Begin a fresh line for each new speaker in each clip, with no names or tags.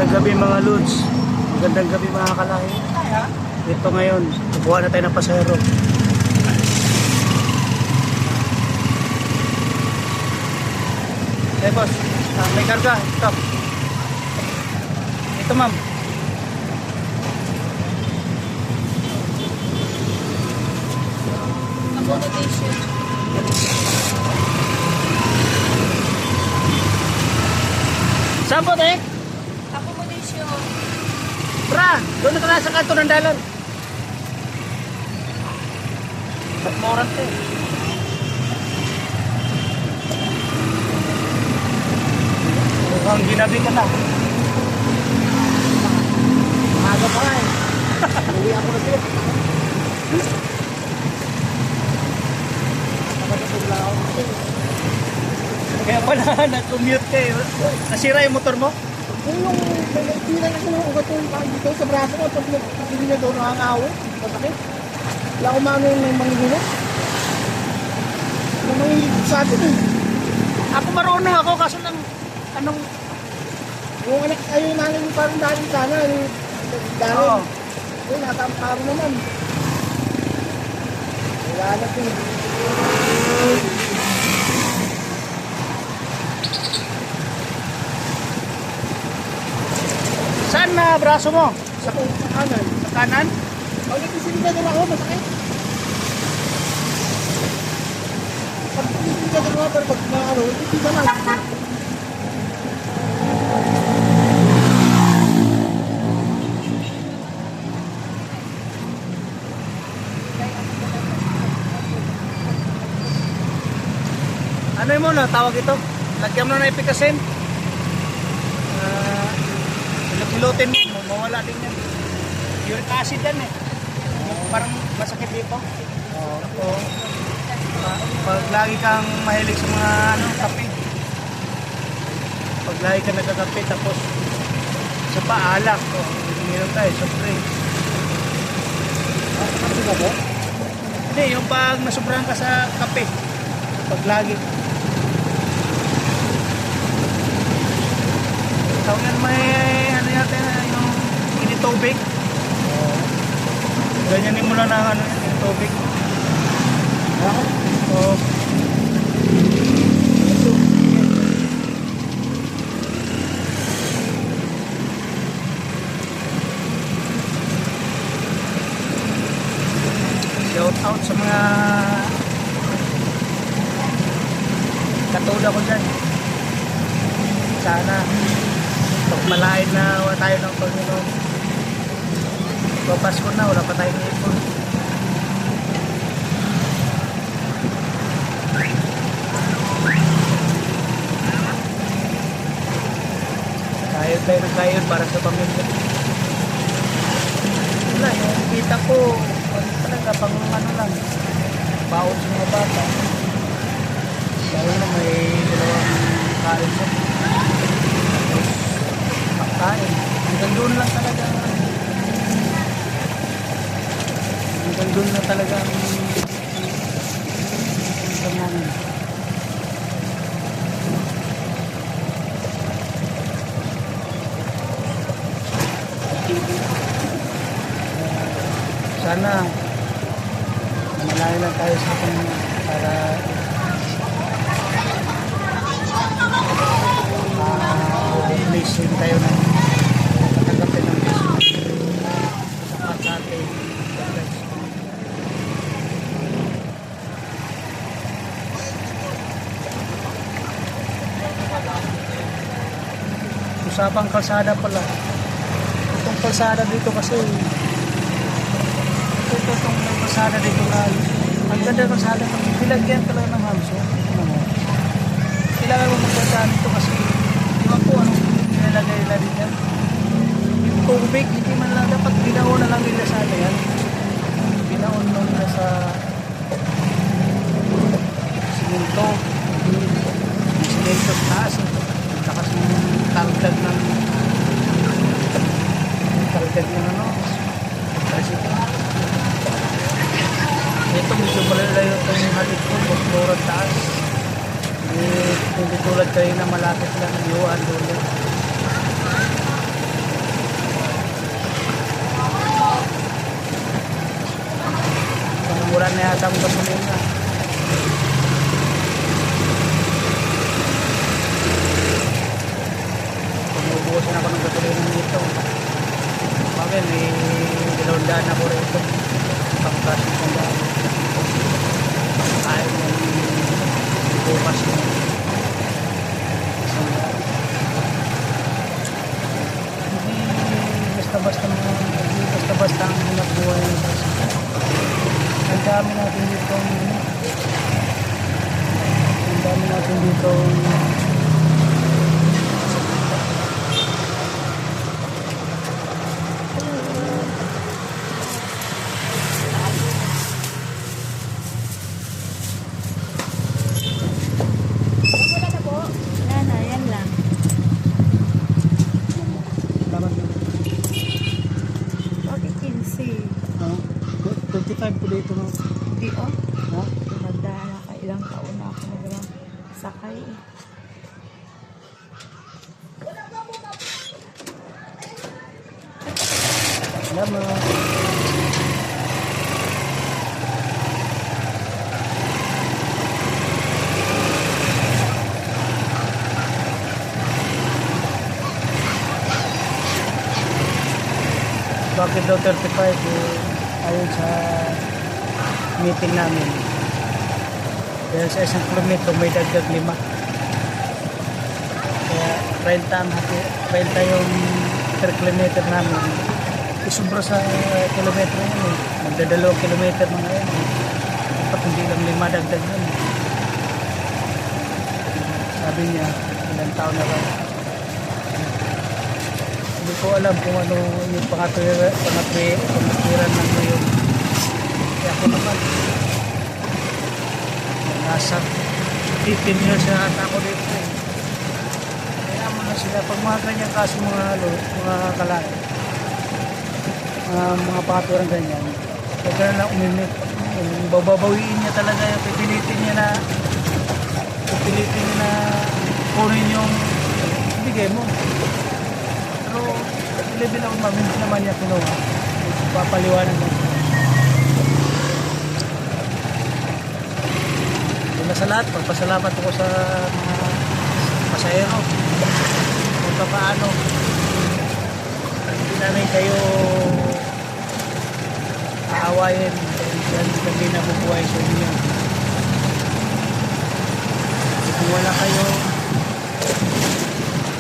Magandang gabi mga lods. Magandang gabi mga kalahi. Ito ngayon, kukuha na tayo ng pasahero. Eh boss, may karga. Ito. Ito ma'am.
Accommodation.
Saan po tayo?
Accommodation.
Bra, doon na tayo sa kanto ng dalan. Ba't moran tayo? Mukhang ginabi ka na. Maaga pa nga eh. Uwi ako na siya. Nakatapagla ako na siya. Kaya pala na-commute kayo. Nasira yung motor mo?
Yung may tira na ng ugat yung dito sa braso ko, pag hindi na doon nangangawi, masakit. Wala ko maano yung may manghihilot. May manghihilot sa atin eh.
Ako marunong ako kaso ng anong...
Yung anak kayo yung nanay yung parang dahil sana, yung dahil.
Oo.
Yung natamparo naman. Wala na po.
Saan na braso mo?
Sa kanan.
Sa kanan?
Pag nagsisilika doon ako, masakit. Pag nagsisilika doon ako, pero pag ano, hindi ka na.
Ano yung muna, tawag ito? Lagyan mo na ipikasin. Hilutin mo, mawala din yan. Uric acid yan eh. Parang masakit dito. Oo. Pag lagi kang mahilig sa mga kape. Pag lagi ka nagkakape tapos sa paalak. Meron tayo, sobrang.
Kasi ba po?
Hindi, yung pag nasubrahan ka sa kape. Pag lagi. Tawagan may ano yata yung initubig. Ganyanin mo lang ng ano yung initubig. Oo. Shout out sa mga katuda ko dyan. Sana pagmalain na wala tayo ng Panginoon. Papasko na, wala pa tayong ipon. Kayod tayo ng kayod para sa pamilya. Wala, yung kita ko ano talaga, pang ano lang, baon sa mga bata. Lalo na may dalawang kain sa pagkain. Hanggang doon lang talaga. Hanggang doon na talaga ang namin. Sana malayo lang tayo sa kanya para please din tayo ng tatanggapin ng sapat sa ating usapang kalsada pala. Itong kalsada dito kasi itong kalsada dito na ang ganda kalsada ng bilagyan talaga ng hamso. Kailangan mo magdasaan ito kasi iba po anong nilalagay nila din yan. Yung tubig hindi man lang dapat binaon na lang nila sa ano yan. Binaon lang nila sa siminto. Siminto sa taas. Takas yung taldag ng ano ito medyo malalayo itong halit ko Bukluran taas hindi tulad kayo na malapit lang yung Yuan doon dadaan ako rito. Pangkas ng daan. Ayaw ng bukas na. Hindi basta-basta ang hanap buhay. Ang dami natin dito. Ang dami natin dito.
Wala na po. Wala na, yan lang.
Salamat.
Bakit 15?
25 po dito no.
Hindi oh.
Ha?
Tumanda na ka. Ilang taon na ako naglang sakay eh.
Salamat. Bakit daw 35 ayon sa meeting namin? Dahil sa isang kilometro may dagdag 5. Kaya 30 ang 30 yung per kilometer namin. Isubra sa kilometro yun eh. Magdadalawang kilometer mga yan eh. Dapat hindi lang 5 dagdag yun eh. Sabi niya, ilang taon na ba? Hindi ko alam kung ano yung pangatwiran ng ngayon. Kaya ako naman, nasa 15 years na ata ako dito eh. Kaya mo na sila, pag mga ganyan kaso mga kalay, mga pangaturan ganyan, huwag ka na lang umimik. Bababawiin niya talaga, pipilitin niya na kunin yung bigay mo. Pero level ako hindi naman niya kinuha. Papaliwanan mo. Una sa lahat, pagpasalamat ako sa mga pasahero. Kung paano hindi namin kayo aawayin dahil hindi nabubuhay sa inyo. Kung wala kayo,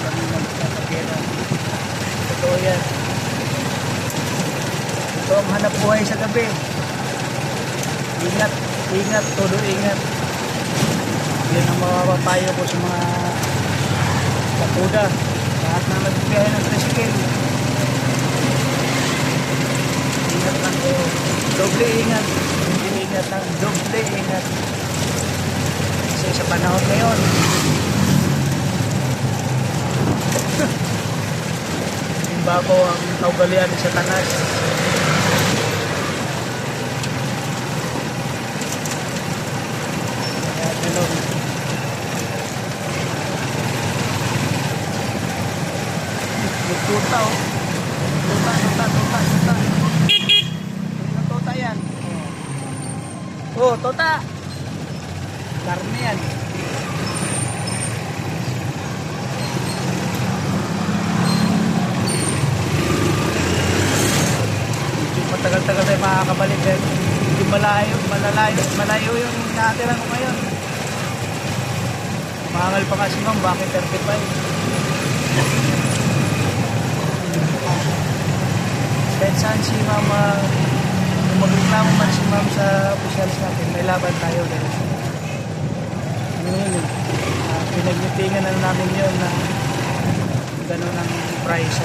kami nagpapakira. Totoo yan. Ito ang hanap buhay sa gabi. Ingat, ingat, todo ingat. Yan ang mapapayo ko sa mga kapuda. Lahat na nagbibiyahe ng tricycle. Ingat lang kayo. Doble ingat. Hindi ingat lang. Doble ingat. Kasi sa panahon ngayon, bago ang kaugalian sa tanas. Kaya ganun. Tuta oh. Tuta. Tuta yan. Oh, tuta. Karne yan. Matagal-tagal tayo makakabalik dahil hindi malayo yung nakatira ko ngayon. Mahangal pa kasi ma'am, bakit 35? Kahit saan si mama, kung magreklamo man si ma'am sa officials natin, may laban tayo dahil ano yun eh, pinagmitingan na namin yun na gano'n ang price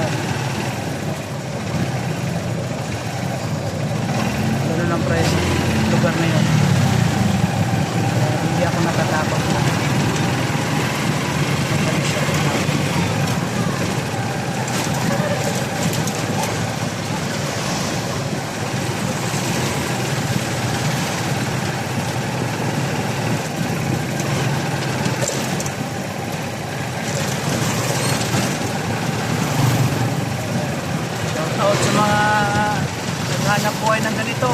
ang price ng lugar na yun. Hindi ako natatakot na shout out sa mga naghanap buhay ng ganito.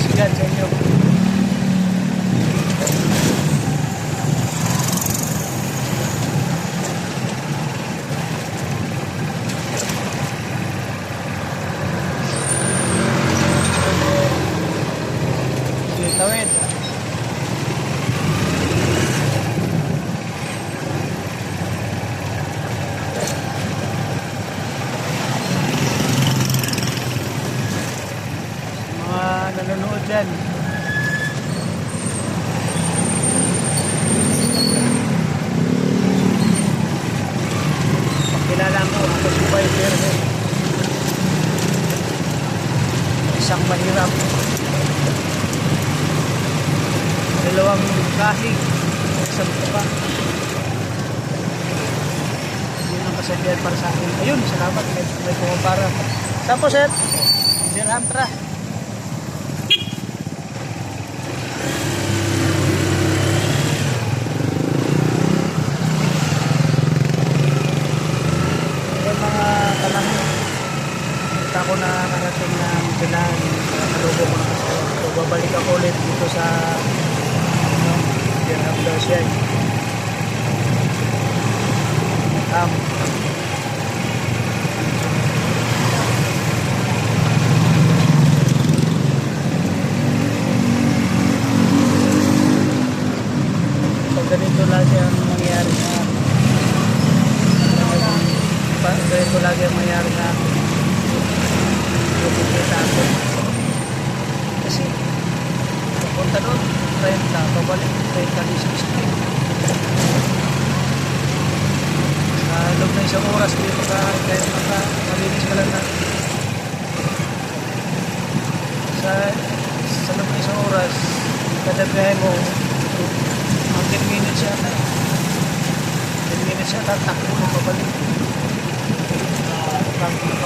Sigan sa inyo. Tawid. Mga nanonood dyan. Pakilala mo, ako si Viper. Isang mahirap. Dalawang kahig. Isang pa. Yun ang kasabihan para sa akin. Ayun, salamat. May pumapara. Saan po, sir? Dirham, tara. Yung mga kalamit. Kita ko na karating ng bilang kalubo ko na kasi. So, babalik ako ulit dito sa Dirham daw siya. So, ganito lagi ang mangyayari sa akin. Ganito lagi ang mangyayari sa akin. Pupukita ako. Kasi, pupunta doon, 30, pabalik, 30 di 60. Sa loob na isang oras, hindi pa kahit malinis ka lang na. Sa loob na isang oras, kada biyahe mo, 10 minutes yata. 10 minutes yata, takbo mo pabalik.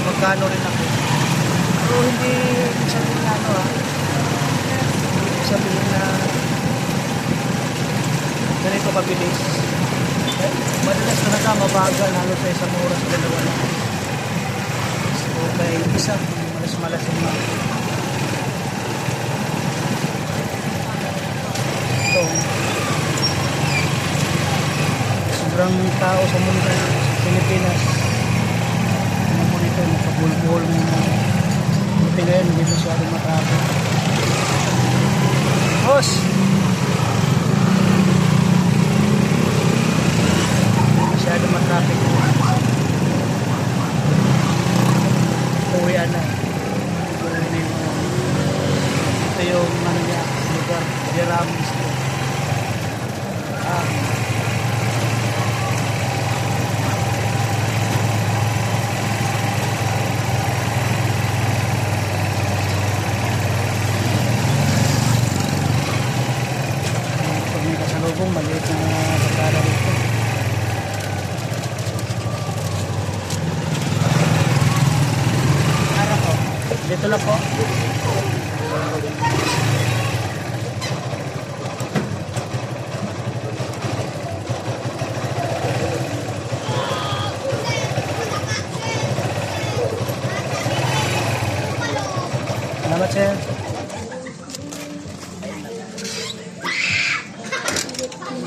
Magkano rin ako. Pero hindi sabihin na ano hindi sabihin na ganito kabilis. Madalas talaga mabagal halos sa isang oras o dalawa lang. So kaya isa malas yung mga ito. Sobrang tao sa mundo sa Pilipinas. Ano mo nito, nakabulbul mo na buti ngayon, hindi masyadong matapos. Boss! Masyadong matraffic mo. Uwian na. Ito yung ano niya, lugar, Dirham mismo. Pag may kasalubong, maliit na pagkala dito. Dito lang po. Salamat, sir.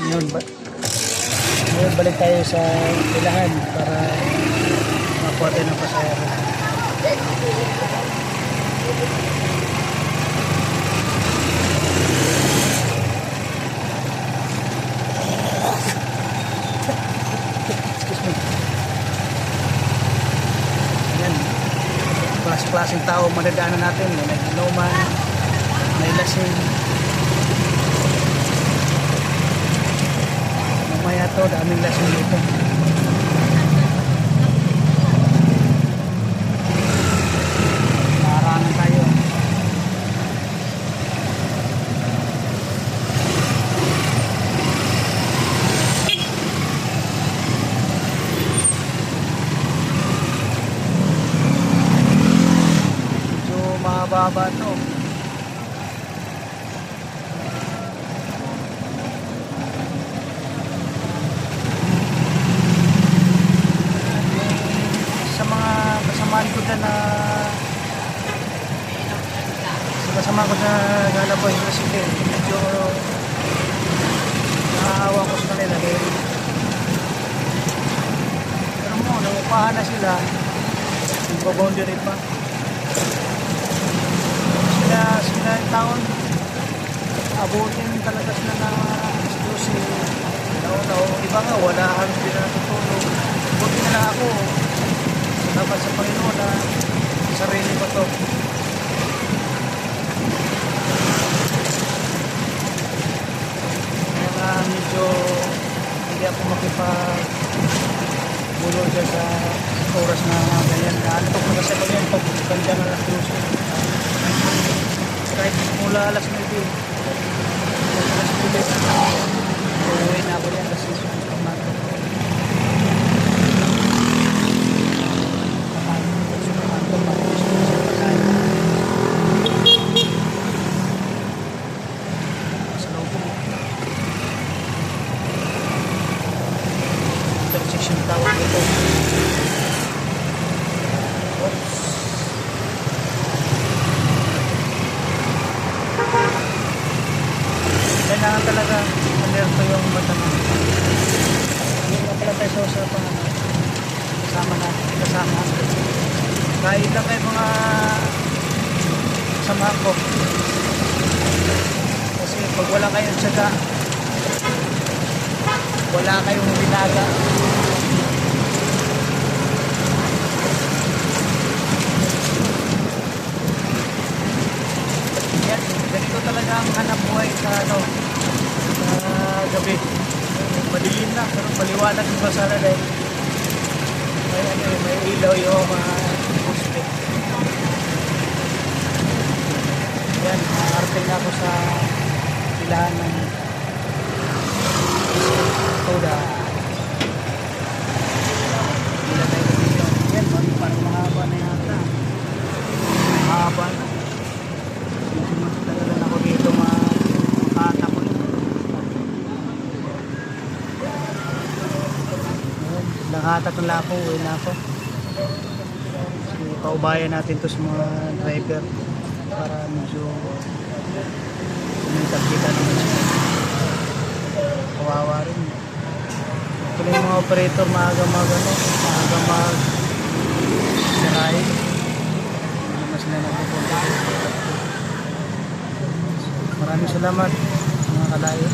Ngayon, balik tayo sa pilahan para makuha tayo ng pasayaro. Excuse me. Ayan. Klaseng tao madadaanan natin. May inuman, may lasing. Mamaya to, daming lasing dito. Nakarangan tayo. Mababa to. Sa mga kasamaan ko dyan na sa kasama ko na nalaboy kasi medyo nakaawa ko sa kanila pero mo, nangupahan na sila nagbaboundary pa sila yung taon abutin talaga sila na exclusive. Iba nga, wala kang hindi na natutulog. Buti na lang ako. Dapat sa Panginoon na sarili ko to. Kaya nga medyo hindi ako makipag-bulo dyan sa oras na ganyan. Naantok ko na sa ganyan pag ganda na lang puso. Kahit mula alas 9, alas 10, uuwi na ako yan kasi sumamantok ko. Intersection tawag ito. Oops. Kailangan talaga alerto yung mata mo. Hindi na pala tayo sa usapan. Kasama natin. Kasama. Kahit lang kayo mga samahan ko. Kasi pag wala kayong tsaga, wala kayong binaga. Yan, ganito talaga ang hanap buhay sa gabi. Madilim na, pero maliwanag yung basara dahil may ilaw yung mga poste. Yan, nakarating na ako sa pilahan ng Toda. Pila tayo na dito. Yan, parang mahaba na yata. Mahaba na. Talaga na ako dito makatapon. Nakatat na ako, uwi na ako. So, paubayan natin to sa mga driver para medyo kita naman siya. Kawawa rin. Ito na yung mga operator maaga mag sirahin. Hindi mas na nagpupunta. Maraming salamat mga kalayo.